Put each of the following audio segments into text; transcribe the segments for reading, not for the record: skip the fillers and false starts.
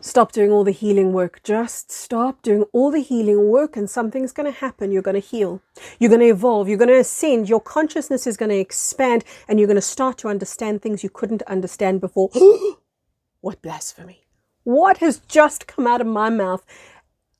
Stop doing all the healing work. Just stop doing all the healing work and something's going to happen. You're going to heal. You're going to evolve. You're going to ascend. Your consciousness is going to expand and you're going to start to understand things you couldn't understand before. What blasphemy. What has just come out of my mouth?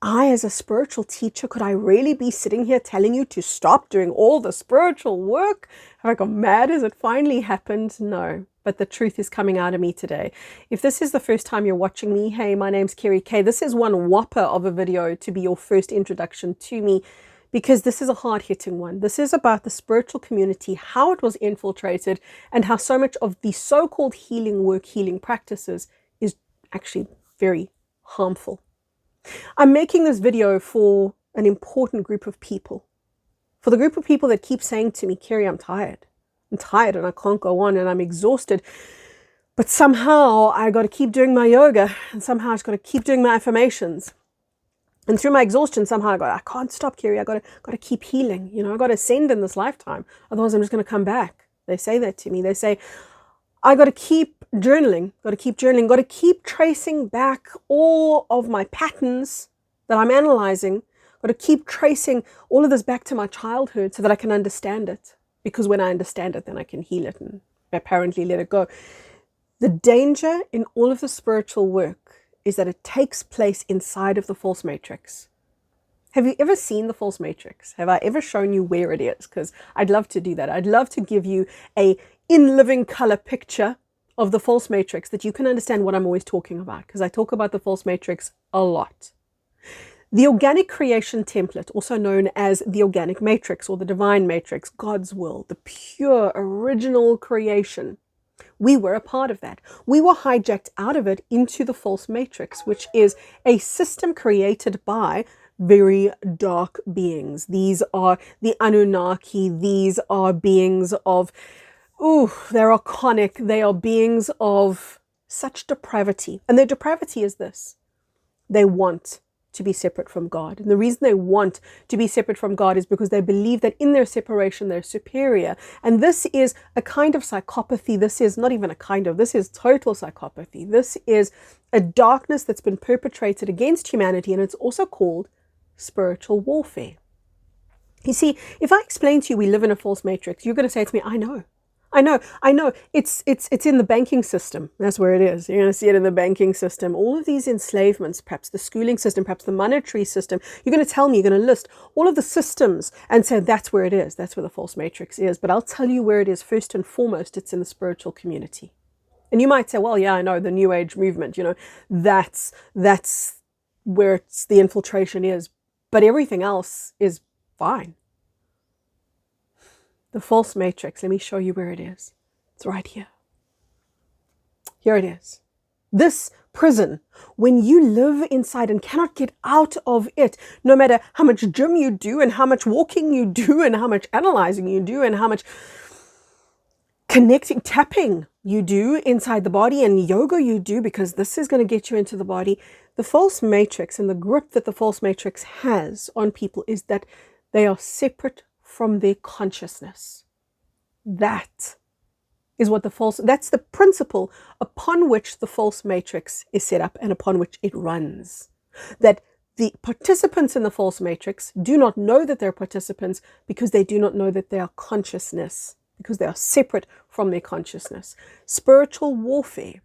I, as a spiritual teacher, could I really be sitting here telling you to stop doing all the spiritual work? Have I gone mad? Has it finally happened? No, but the truth is coming out of me today. If this is the first time you're watching me, hey, my name's Kerry K. This is one whopper of a video to be your first introduction to me, because this is a hard-hitting one. This is about the spiritual community, how it was infiltrated, and how so much of the so-called healing work, healing practices is actually very harmful. I'm making this video for an important group of people. For the group of people that keep saying to me, Kerry, I'm tired. I'm tired and I can't go on and I'm exhausted. But somehow I got to keep doing my yoga and somehow I just got to keep doing my affirmations. And through my exhaustion, somehow I can't stop, Kerry. I got to keep healing. You know, I got to ascend in this lifetime. Otherwise I'm just going to come back. They say that to me. They say, I got to keep journaling, got to keep tracing back all of my patterns that I'm analyzing, got to keep tracing all of this back to my childhood so that I can understand it. Because when I understand it, then I can heal it and apparently let it go. The danger in all of the spiritual work is that it takes place inside of the false matrix. Have you ever seen the false matrix? Have I ever shown you where it is? Because I'd love to do that. I'd love to give you a in living color picture of the false matrix that you can understand what I'm always talking about, because I talk about the false matrix a lot. The organic creation template, also known as the organic matrix or the divine matrix, God's will, the pure original creation, we were a part of that. We were hijacked out of it into the false matrix, which is a system created by very dark beings. These are the Anunnaki. These are beings of, they're archonic. They are beings of such depravity. And their depravity is this. They want to be separate from God. And the reason they want to be separate from God is because they believe that in their separation, they're superior. And this is a kind of psychopathy. This is not even a kind of, this is total psychopathy. This is a darkness that's been perpetrated against humanity. And it's also called spiritual warfare. You see, if I explain to you we live in a false matrix, you're going to say to me, I know. It's in the banking system. That's where it is. You're going to see it in the banking system. All of these enslavements, perhaps the schooling system, perhaps the monetary system. You're going to tell me, you're going to list all of the systems and say that's where it is. That's where the false matrix is. But I'll tell you where it is first and foremost. It's in the spiritual community. And you might say, well, yeah, I know the New Age movement, you know, that's where the infiltration is. But everything else is fine. The false matrix, let me show you where it is. It's right here. Here it is. This prison, when you live inside and cannot get out of it, no matter how much gym you do and how much walking you do and how much analyzing you do and how much connecting, tapping you do inside the body and yoga you do, because this is going to get you into the body. The false matrix and the grip that the false matrix has on people is that they are separate from their consciousness. That is what that's the principle upon which the false matrix is set up and upon which it runs. That the participants in the false matrix do not know that they're participants because they do not know that they are consciousness, because they are separate from their consciousness. Spiritual warfare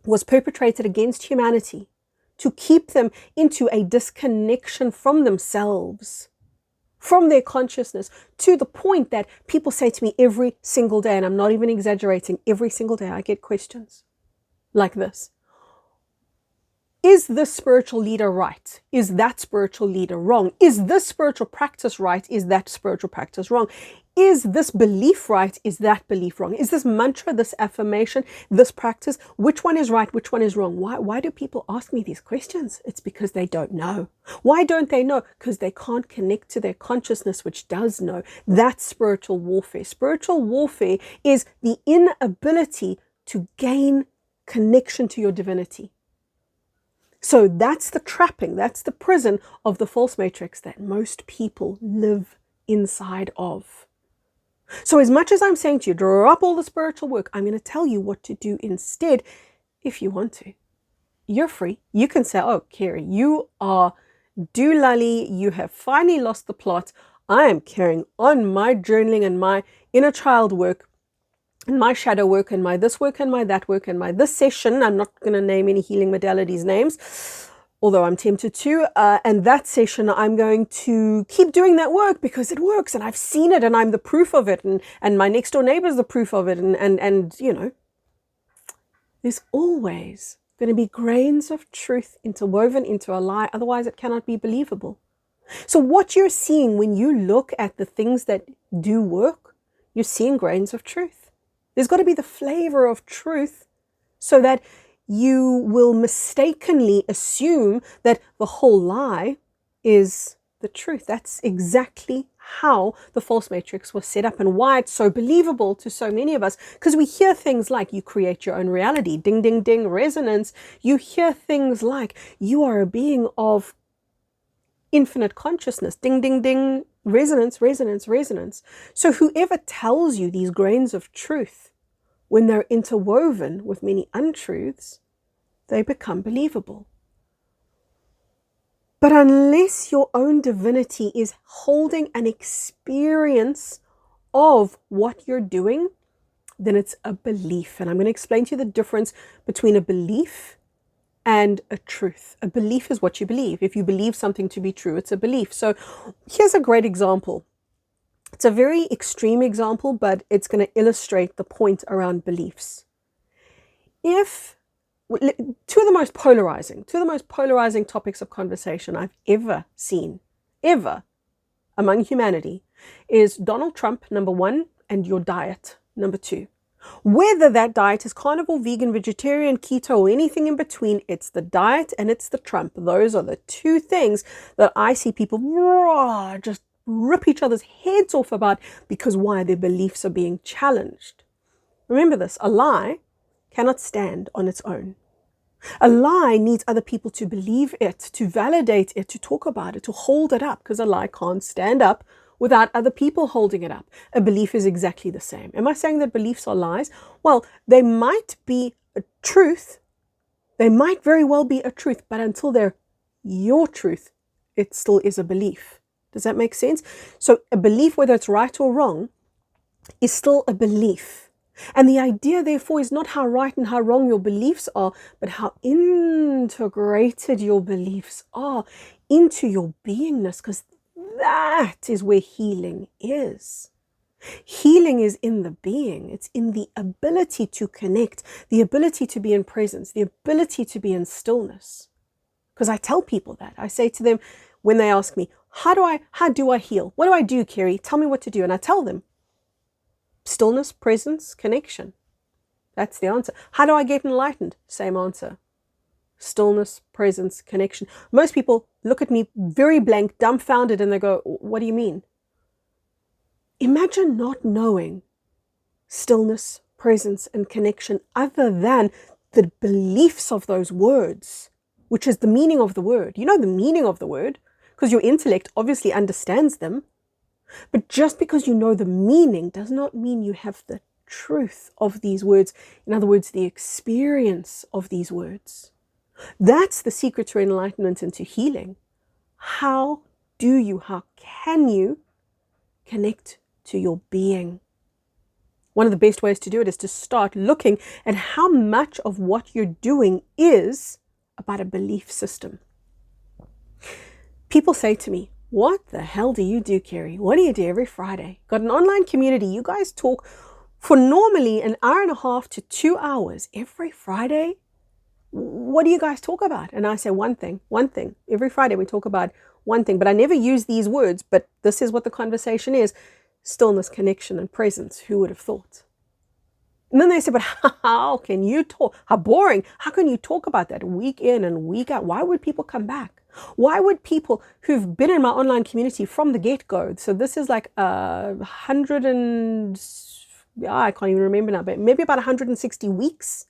was perpetrated against humanity to keep them into a disconnection from themselves, from their consciousness, to the point that people say to me every single day, and I'm not even exaggerating, every single day I get questions like this. Is this spiritual leader right? Is that spiritual leader wrong? Is this spiritual practice right? Is that spiritual practice wrong? Is this belief right? Is that belief wrong? Is this mantra, this affirmation, this practice, which one is right? Which one is wrong? Why do people ask me these questions? It's because they don't know. Why don't they know? Because they can't connect to their consciousness, which does know. That's spiritual warfare. Spiritual warfare is the inability to gain connection to your divinity. So that's the trapping, that's the prison of the false matrix that most people live inside of. So as much as I'm saying to you, drop all the spiritual work, I'm going to tell you what to do instead if you want to. you're free. You can say, oh, Kerry, you are doolally. You have finally lost the plot. I am carrying on my journaling and my inner child work and my shadow work and my this work and my that work and my this session. I'm not going to name any healing modalities names, although I'm tempted to. And that session, I'm going to keep doing that work because it works and I've seen it and I'm the proof of it. And my next door neighbor's the proof of it. And you know, there's always going to be grains of truth interwoven into a lie. Otherwise, it cannot be believable. So what you're seeing when you look at the things that do work, you're seeing grains of truth. There's got to be the flavor of truth so that you will mistakenly assume that the whole lie is the truth. That's exactly how the false matrix was set up and why it's so believable to so many of us. Because we hear things like you create your own reality, ding, ding, ding, resonance. You hear things like you are a being of infinite consciousness, ding, ding, ding, resonance, resonance, resonance. So whoever tells you these grains of truth, when they're interwoven with many untruths, they become believable. But unless your own divinity is holding an experience of what you're doing, then it's a belief. And I'm going to explain to you the difference between a belief and a truth. A belief is what you believe. If you believe something to be true, it's a belief. So here's a great example. It's a very extreme example, but it's going to illustrate the point around beliefs. If two of the most polarizing topics of conversation I've ever seen, ever, among humanity, is Donald Trump, number one, and your diet, number two. Whether that diet is carnivore, vegan, vegetarian, keto, or anything in between, it's the diet and it's the Trump. Those are the two things that I see people just rip each other's heads off about because why? Their beliefs are being challenged. Remember this, a lie cannot stand on its own. A lie needs other people to believe it, to validate it, to talk about it, to hold it up, because a lie can't stand up without other people holding it up. A belief is exactly the same. Am I saying that beliefs are lies? Well, they might be a truth. They might very well be a truth, but until they're your truth, it still is a belief. Does that make sense? So a belief, whether it's right or wrong, is still a belief. And the idea, therefore, is not how right and how wrong your beliefs are, but how integrated your beliefs are into your beingness, because that is where healing is. Healing is in the being. It's in the ability to connect, the ability to be in presence, the ability to be in stillness. Because I tell people that. I say to them when they ask me, how do I heal? What do I do, Kerry? Tell me what to do. And I tell them, stillness, presence, connection. That's the answer. How do I get enlightened? Same answer. Stillness, presence, connection. Most people look at me very blank, dumbfounded, and they go, what do you mean? Imagine not knowing stillness, presence, and connection other than the beliefs of those words, which is the meaning of the word. You know the meaning of the word because your intellect obviously understands them. But just because you know the meaning does not mean you have the truth of these words. In other words, the experience of these words. That's the secret to enlightenment and to healing. How can you connect to your being? One of the best ways to do it is to start looking at how much of what you're doing is about a belief system. People say to me, what the hell do you do, Kerry? What do you do every Friday? Got an online community. You guys talk for normally an hour and a half to 2 hours every Friday. What do you guys talk about? And I say one thing. Every Friday we talk about one thing, but I never use these words, but this is what the conversation is. Stillness, connection, and presence. Who would have thought? And then they say, but how can you talk? How boring. How can you talk about that week in and week out? Why would people come back? Why would people who've been in my online community from the get-go, so this is like 100 and, I can't even remember now, but maybe about 160 weeks,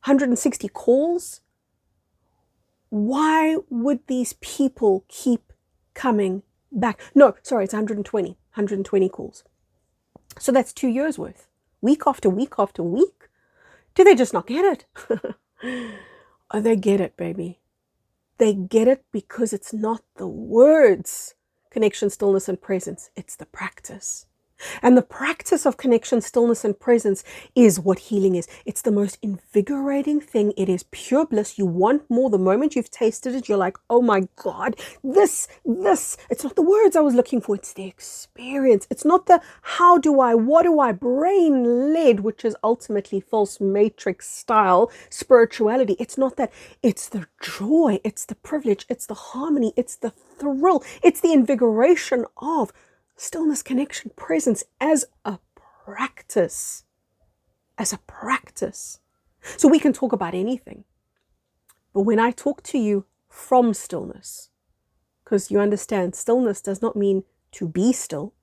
160 calls. Why would these people keep coming back? No, sorry, it's 120 calls. So that's 2 years worth, week after week after week. Do they just not get it? Oh, they get it, baby. They get it because it's not the words, connection, stillness, and presence. It's the practice. And the practice of connection, stillness, and presence is what healing is. It's the most invigorating thing. It is pure bliss. You want more. The moment you've tasted it, you're like, oh my God, this. It's not the words I was looking for. It's the experience. It's not the how do I, what do I, brain-led, which is ultimately false matrix style spirituality. It's not that. It's the joy. It's the privilege. It's the harmony. It's the thrill. It's the invigoration of stillness, connection, presence as a practice. As a practice. So we can talk about anything. But when I talk to you from stillness, because you understand, stillness does not mean to be still.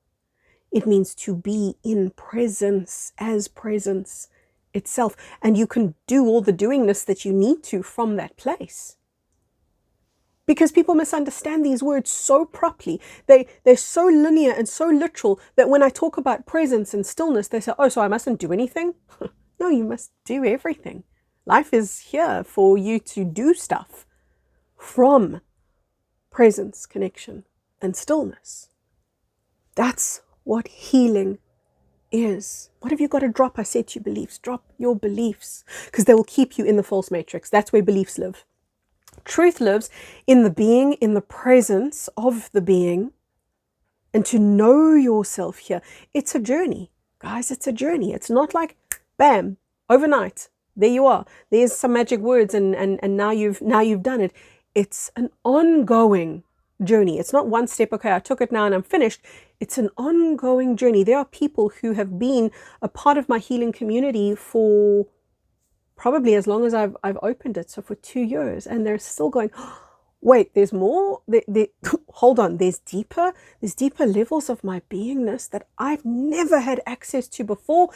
It means to be in presence as presence itself. And you can do all the doingness that you need to from that place. Because people misunderstand these words so properly. They're so linear and so literal that when I talk about presence and stillness, they say, oh, so I mustn't do anything? No, you must do everything. Life is here for you to do stuff from presence, connection, and stillness. That's what healing is. What have you got to drop? I said to you, beliefs. Drop your beliefs because they will keep you in the false matrix. That's where beliefs live. Truth lives in the being, in the presence of the being, and to know yourself here. It's a journey, guys. It's a journey. It's not like, bam, overnight, there you are. There's some magic words, and now you've done it. It's an ongoing journey. It's not one step. Okay, I took it now and I'm finished. It's an ongoing journey. There are people who have been a part of my healing community for probably as long as I've opened it, so for 2 years, and they're still going, oh, wait, there's more? Hold on, there's deeper levels of my beingness that I've never had access to before,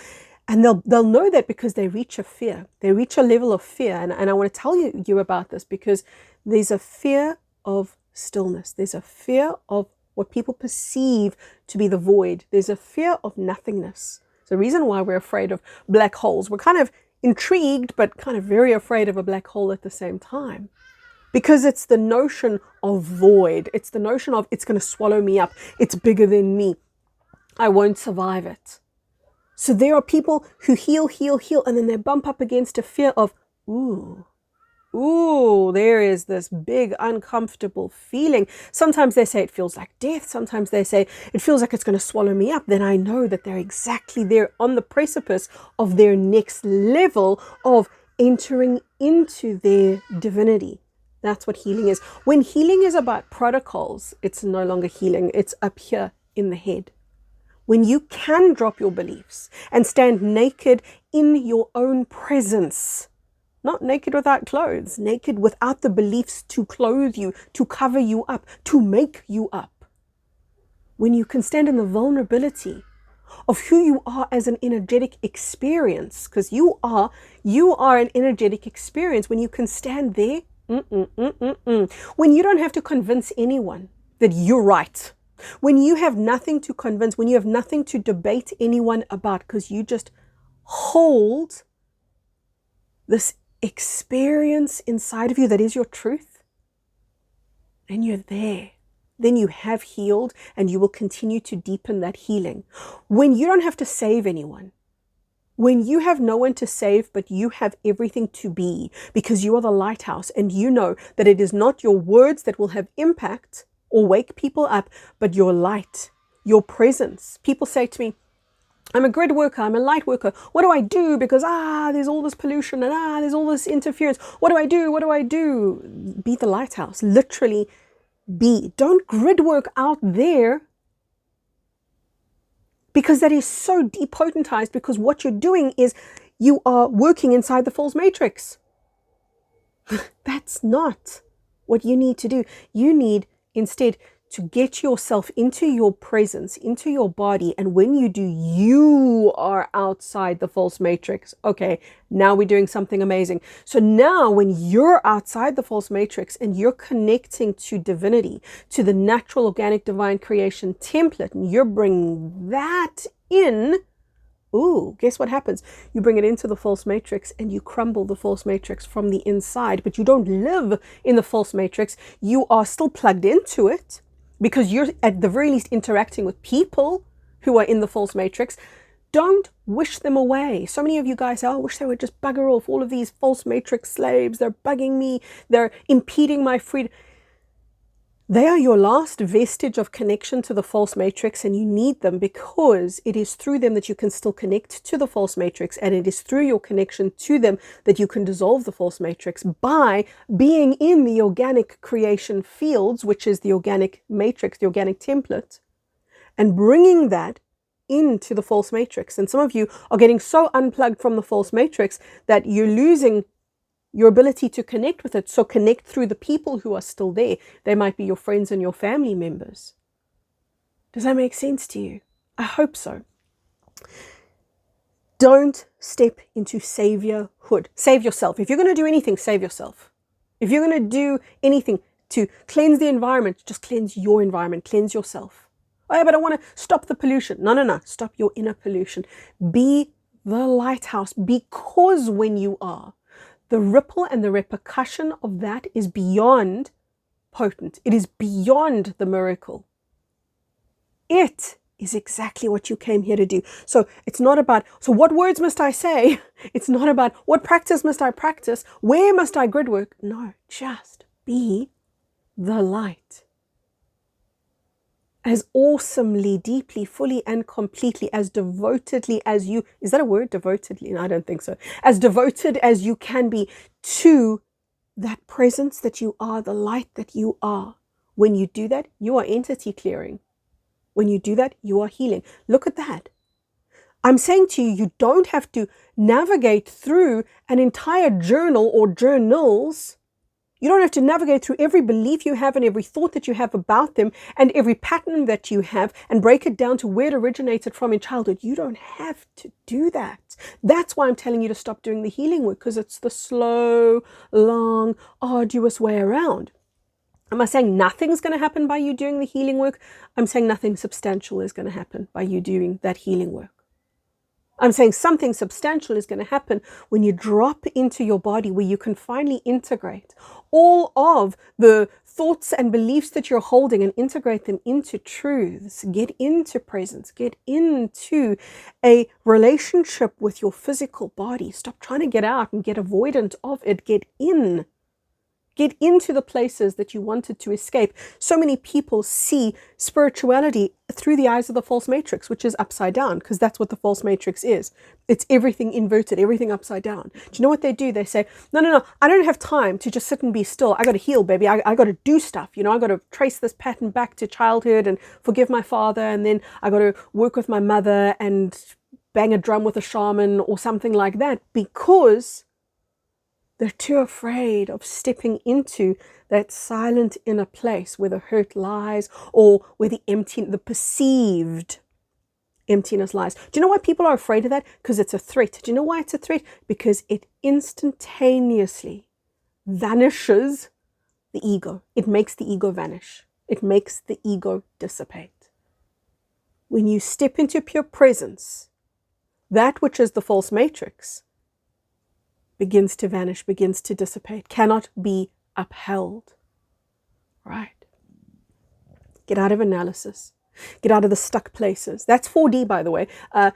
and they'll know that because they reach a fear. They reach a level of fear, and I want to tell you about this because there's a fear of stillness. There's a fear of what people perceive to be the void. There's a fear of nothingness. It's the reason why we're afraid of black holes. We're kind of intrigued, but kind of very afraid of a black hole at the same time. Because it's the notion of void. It's the notion of it's going to swallow me up. It's bigger than me. I won't survive it. So there are people who heal, and then they bump up against a fear of, ooh, there is this big uncomfortable feeling. Sometimes they say it feels like death. Sometimes they say it feels like it's going to swallow me up. Then I know that they're exactly there on the precipice of their next level of entering into their divinity. That's what healing is. When healing is about protocols, it's no longer healing. It's up here in the head. When you can drop your beliefs and stand naked in your own presence, not naked without clothes, naked without the beliefs to clothe you, to cover you up, to make you up. When you can stand in the vulnerability of who you are as an energetic experience, because you are an energetic experience. When you can stand there, when you don't have to convince anyone that you're right, when you have nothing to convince, when you have nothing to debate anyone about, because you just hold this experience inside of you that is your truth, then you're there. Then you have healed, and you will continue to deepen that healing. When you don't have to save anyone, when you have no one to save, but you have everything to be, because you are the lighthouse, and you know that it is not your words that will have impact or wake people up, but your light, your presence. People say to me, I'm a grid worker, I'm a light worker. What do I do? Because, there's all this pollution and there's all this interference. What do I do? What do I do? Be the lighthouse. Literally be. Don't grid work out there, because that is so depotentized, because what you're doing is you are working inside the false matrix. That's not what you need to do. You need instead to get yourself into your presence, into your body. And when you do, you are outside the false matrix. Okay, now we're doing something amazing. So now when you're outside the false matrix and you're connecting to divinity, to the natural, organic, divine creation template, and you're bringing that in, Ooh, guess what happens? You bring it into the false matrix and you crumble the false matrix from the inside, but you don't live in the false matrix. You are still plugged into it because you're at the very least interacting with people who are in the false matrix. Don't wish them away. So many of you guys say, oh, I wish they would just bugger off. All of these false matrix slaves, they're bugging me. They're impeding my freedom. They are your last vestige of connection to the false matrix, and you need them because it is through them that you can still connect to the false matrix, and it is through your connection to them that you can dissolve the false matrix by being in the organic creation fields, which is the organic matrix, the organic template, and bringing that into the false matrix. And some of you are getting so unplugged from the false matrix that you're losing your ability to connect with it. So connect through the people who are still there. They might be your friends and your family members. Does that make sense to you? I hope so. Don't step into saviorhood. Save yourself. If you're going to do anything, save yourself. If you're going to do anything to cleanse the environment, just cleanse your environment. Cleanse yourself. Oh, yeah, but I want to stop the pollution. No. Stop your inner pollution. Be the lighthouse, because when you are, the ripple and the repercussion of that is beyond potent. It is beyond the miracle. It is exactly what you came here to do. So it's not about, so what words must I say? It's not about what practice must I practice? Where must I grid work? No, just be the light. As awesomely, deeply, fully, and completely, as devotedly as you, is that a word, devotedly? No, I don't think so. As devoted as you can be to that presence that you are, the light that you are. When you do that, you are entity clearing. When you do that, you are healing. Look at that. I'm saying to you, you don't have to navigate through an entire journal or journals. You don't have to navigate through every belief you have and every thought that you have about them and every pattern that you have and break it down to where it originated from in childhood. You don't have to do that. That's why I'm telling you to stop doing the healing work, because it's the slow, long, arduous way around. Am I saying nothing's going to happen by you doing the healing work? I'm saying nothing substantial is going to happen by you doing that healing work. I'm saying something substantial is going to happen when you drop into your body, where you can finally integrate all of the thoughts and beliefs that you're holding and integrate them into truths. Get into presence. Get into a relationship with your physical body. Stop trying to get out and get avoidant of it. Get in. Get into the places that you wanted to escape. So many people see spirituality through the eyes of the false matrix, which is upside down, because that's what the false matrix is. It's everything inverted, everything upside down. Do you know what they do? They say, no, I don't have time to just sit and be still. I got to heal, baby. I got to do stuff. I got to trace this pattern back to childhood and forgive my father. And then I got to work with my mother and bang a drum with a shaman or something like that, because they're too afraid of stepping into that silent inner place where the hurt lies, or where the perceived emptiness lies. Do you know why people are afraid of that? Because it's a threat. Do you know why it's a threat? Because it instantaneously vanishes the ego. It makes the ego vanish. It makes the ego dissipate. When you step into pure presence, that which is the false matrix begins to vanish, begins to dissipate, cannot be upheld. Right? Get out of analysis. Get out of the stuck places. That's 4D, by the way.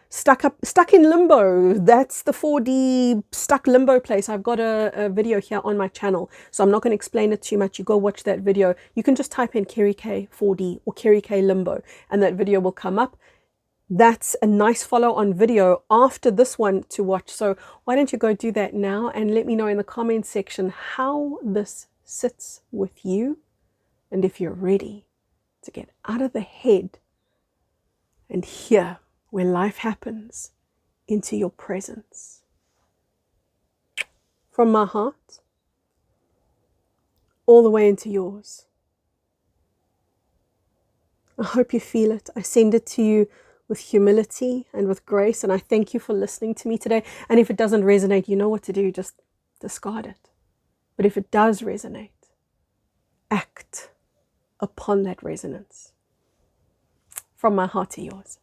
Stuck in limbo. That's the 4D stuck limbo place. I've got a video here on my channel, so I'm not going to explain it too much. You go watch that video. You can just type in Kerry K 4D or Kerry K limbo, and that video will come up. That's a nice follow-on video after this one to watch. So why don't you go do that now and let me know in the comments section how this sits with you, and if you're ready to get out of the head and here where life happens into your presence. From my heart all the way into yours. I hope you feel it. I send it to you with humility and with grace, and I thank you for listening to me today. And if it doesn't resonate, you know what to do. Just discard it. But if it does resonate, act upon that resonance. From my heart to yours.